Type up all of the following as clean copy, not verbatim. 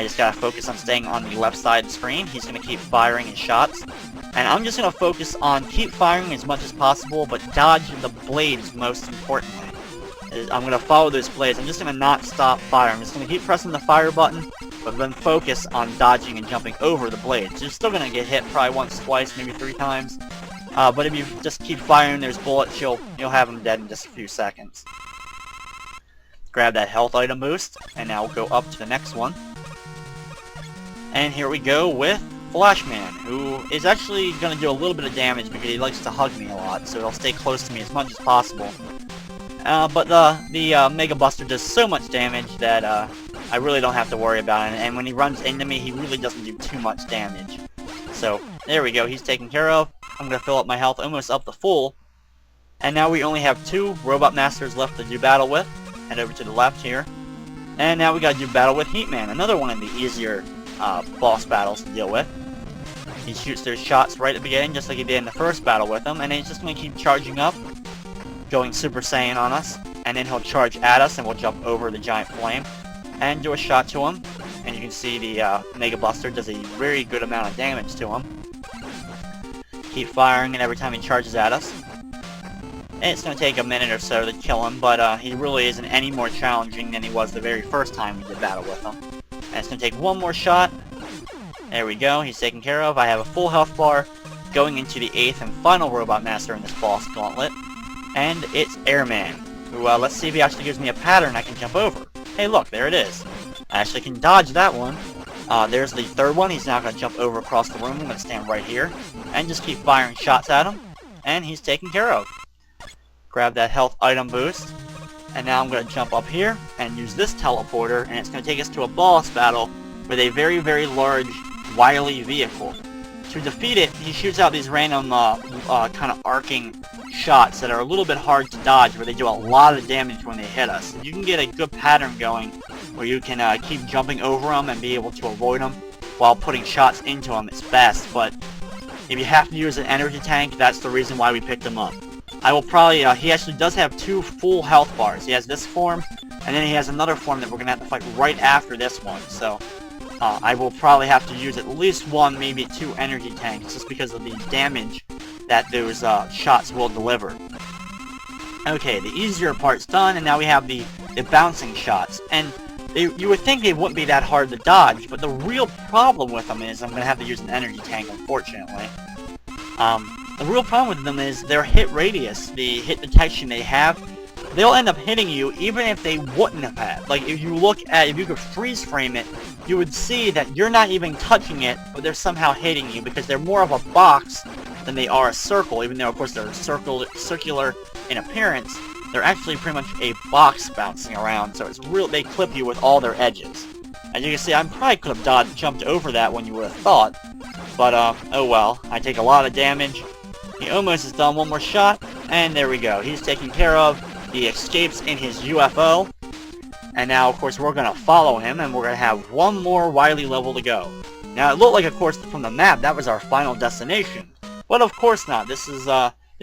just gotta focus on staying on the left side of the screen. He's gonna keep firing his shots. And I'm just gonna focus on keep firing as much as possible, but dodge the blades most importantly. I'm gonna follow those blades. I'm just gonna not stop firing. I'm just gonna keep pressing the fire button, but then focus on dodging and jumping over the blades. You're still gonna get hit probably once, twice, maybe 3 times. But if you just keep firing those bullets, you'll have them dead in just a few seconds. Grab that health item boost, and now we'll go up to the next one. And here we go with Flashman, who is actually going to do a little bit of damage because he likes to hug me a lot, so he'll stay close to me as much as possible. But the Mega Buster does so much damage that I really don't have to worry about it, and when he runs into me, he really doesn't do too much damage. So, there we go, he's taken care of. I'm going to fill up my health almost up to full. And now we only have 2 Robot Masters left to do battle with. Head over to the left here. And now we got to do battle with Heatman, another one of the easier boss battles to deal with. He shoots those shots right at the beginning, just like he did in the first battle with him, and then he's just going to keep charging up, going Super Saiyan on us, and then he'll charge at us, and we'll jump over the giant flame, and do a shot to him, and you can see the Mega Buster does a very good amount of damage to him. Keep firing, and every time he charges at us. And it's going to take a minute or so to kill him, but he really isn't any more challenging than he was the very first time we did battle with him. And it's going to take one more shot. There we go, he's taken care of. I have a full health bar going into the 8th and final Robot Master in this boss gauntlet. And it's Airman, who, let's see if he actually gives me a pattern I can jump over. Hey look, there it is. I actually can dodge that one. There's the 3rd one. He's now going to jump over across the room. I'm going to stand right here and just keep firing shots at him. And he's taken care of. Grab that health item boost. And now I'm going to jump up here and use this teleporter. And it's going to take us to a boss battle with a very, very large wily vehicle. To defeat it, he shoots out these random kind of arcing shots that are a little bit hard to dodge, where they do a lot of damage when they hit us. If you can get a good pattern going where you can keep jumping over them and be able to avoid them while putting shots into them, it's best. But if you have to use an energy tank, that's the reason why we picked him up. I will probably, he actually does have 2 full health bars. He has this form, and then he has another form that we're going to have to fight right after this one. So I will probably have to use at least 1, maybe 2 energy tanks, just because of the damage that those shots will deliver. Okay, the easier part's done, and now we have the bouncing shots. And you would think they wouldn't be that hard to dodge, but the real problem with them is I'm going to have to use an energy tank, unfortunately. The real problem with them is their hit radius, the hit detection they have. They'll end up hitting you even if they wouldn't have had. Like, if you could freeze frame it, you would see that you're not even touching it, but they're somehow hitting you, because they're more of a box than they are a circle, even though, of course, they're circular in appearance. They're actually pretty much a box bouncing around, so it's real. They clip you with all their edges. As you can see, I probably could have jumped over that when you would have thought, but, oh well. I take a lot of damage. He almost is done. One more shot, and there we go. He's taken care of. He escapes in his UFO, and now, of course, we're going to follow him, and we're going to have 1 more Wily level to go. Now, it looked like, of course, from the map, that was our final destination. But of course not. This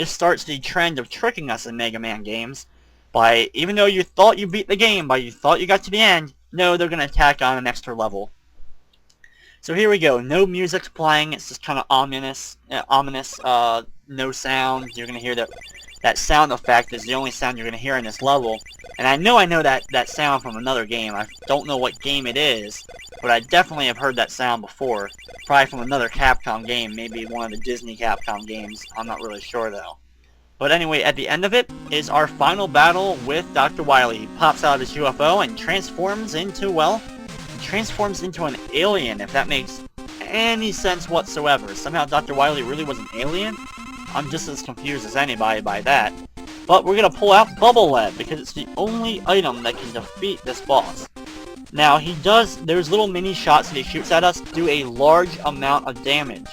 starts the trend of tricking us in Mega Man games. By, even though you thought you beat the game, you thought you got to the end, no, they're going to tack on an extra level. So here we go. No music's playing. It's just kind of ominous, no sound. You're going to hear that sound effect is the only sound you're going to hear in this level. And I know that sound from another game. I don't know what game it is, but I definitely have heard that sound before. Probably from another Capcom game, maybe one of the Disney Capcom games. I'm not really sure, though. But anyway, at the end of it is our final battle with Dr. Wily. He pops out of his UFO and transforms into, well, an alien, if that makes any sense whatsoever. Somehow Dr. Wily really was an alien? I'm just as confused as anybody by that. But we're going to pull out Bubble Lead, because it's the only item that can defeat this boss. Now, there's little mini shots that he shoots at us, do a large amount of damage.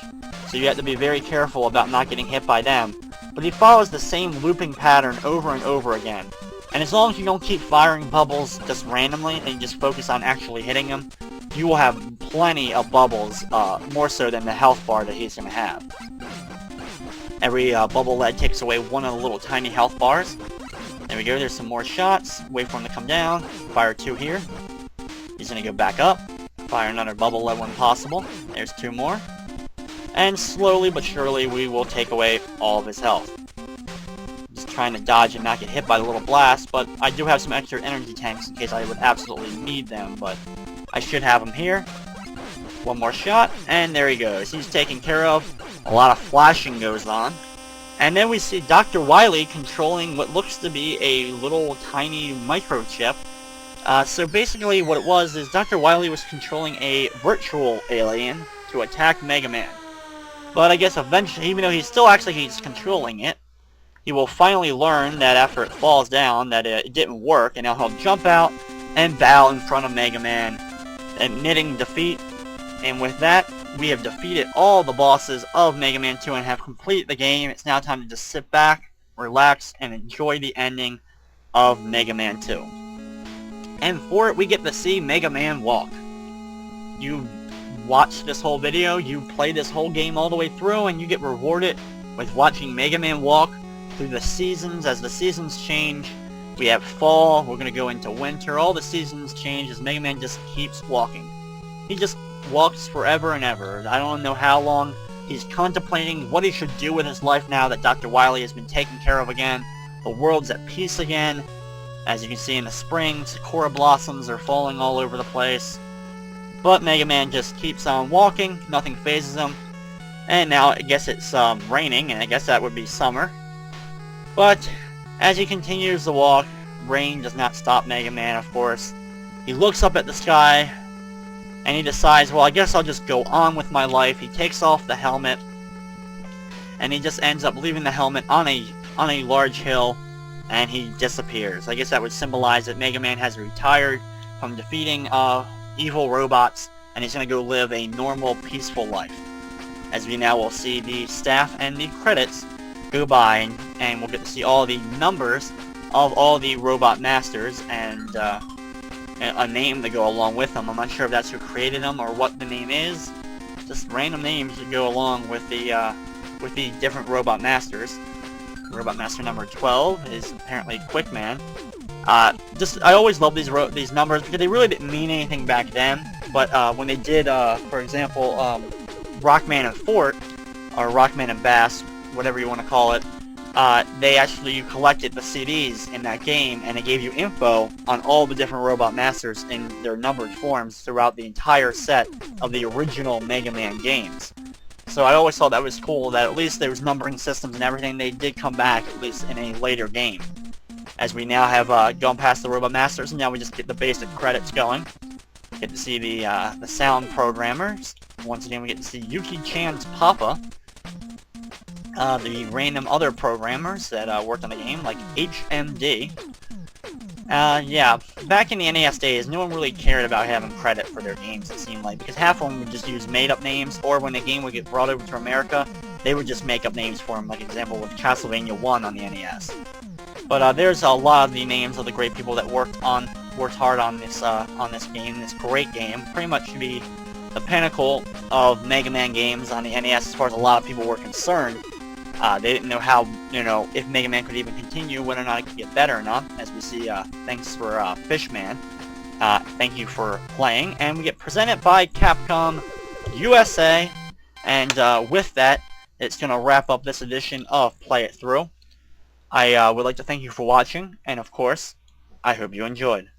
So you have to be very careful about not getting hit by them. But he follows the same looping pattern over and over again. And as long as you don't keep firing bubbles just randomly, and you just focus on actually hitting them, you will have plenty of bubbles, more so than the health bar that he's going to have. Every Bubble Lead takes away 1 of the little tiny health bars. There we go, there's some more shots. Wait for him to come down. Fire 2 here. He's going to go back up. Fire another bubble lead when possible. There's 2 more. And slowly but surely we will take away all of his health. Just trying to dodge and not get hit by the little blast, but I do have some extra energy tanks in case I would absolutely need them, but I should have them here. 1 more shot, and there he goes. He's taken care of. A lot of flashing goes on. And then we see Dr. Wily controlling what looks to be a little tiny microchip. So basically what it was is Dr. Wily was controlling a virtual alien to attack Mega Man. But I guess eventually, even though he's controlling it, he will finally learn that after it falls down that it didn't work, and now he'll jump out and bow in front of Mega Man, admitting defeat. And with that, we have defeated all the bosses of Mega Man 2 and have completed the game. It's now time to just sit back, relax, and enjoy the ending of Mega Man 2. And for it, we get to see Mega Man walk. You watch this whole video, you play this whole game all the way through, and you get rewarded with watching Mega Man walk through the seasons. As the seasons change, we have fall, we're going to go into winter, all the seasons change as Mega Man just keeps walking. He just walks forever and ever. I don't know how long. He's contemplating what he should do with his life now that Dr. Wily has been taken care of again. The world's at peace again. As you can see in the spring, sakura blossoms are falling all over the place. But Mega Man just keeps on walking, nothing phases him. And now I guess it's raining, and I guess that would be summer. But as he continues to walk, rain does not stop Mega Man, of course. He looks up at the sky, and he decides, well, I guess I'll just go on with my life. He takes off the helmet, and he just ends up leaving the helmet on a large hill, and he disappears. I guess that would symbolize that Mega Man has retired from defeating evil robots, and he's going to go live a normal, peaceful life. As we now will see the staff and the credits go by, and we'll get to see all the numbers of all the robot masters, and a name to go along with them. I'm not sure if that's who created them or what the name is. Just random names that go along with the different robot masters. Robot master number 12 is apparently Quickman. I always love these numbers because they really didn't mean anything back then. But when they did, for example, Rockman and Fort, or Rockman and Bass, whatever you want to call it, you collected the CDs in that game, and it gave you info on all the different robot masters in their numbered forms throughout the entire set of the original Mega Man games. So I always thought that was cool that at least there was numbering systems and everything. They did come back, at least in a later game. As we now have gone past the robot masters, and now we just get the basic credits going. Get to see the sound programmers. Once again, we get to see Yuki-chan's Papa. The random other programmers that worked on the game, like HMD. Yeah, back in the NES days, no one really cared about having credit for their games, it seemed like, because half of them would just use made-up names, or when the game would get brought over to America, they would just make up names for them, like example with Castlevania 1 on the NES. But there's a lot of the names of the great people that worked hard on this game, this great game. Pretty much should be the pinnacle of Mega Man games on the NES as far as a lot of people were concerned. They didn't know how, if Mega Man could even continue, whether or not it could get better or not. As we see, thanks for Fishman. Thank you for playing. And we get presented by Capcom USA. And with that, it's going to wrap up this edition of Play It Through. I would like to thank you for watching. And of course, I hope you enjoyed.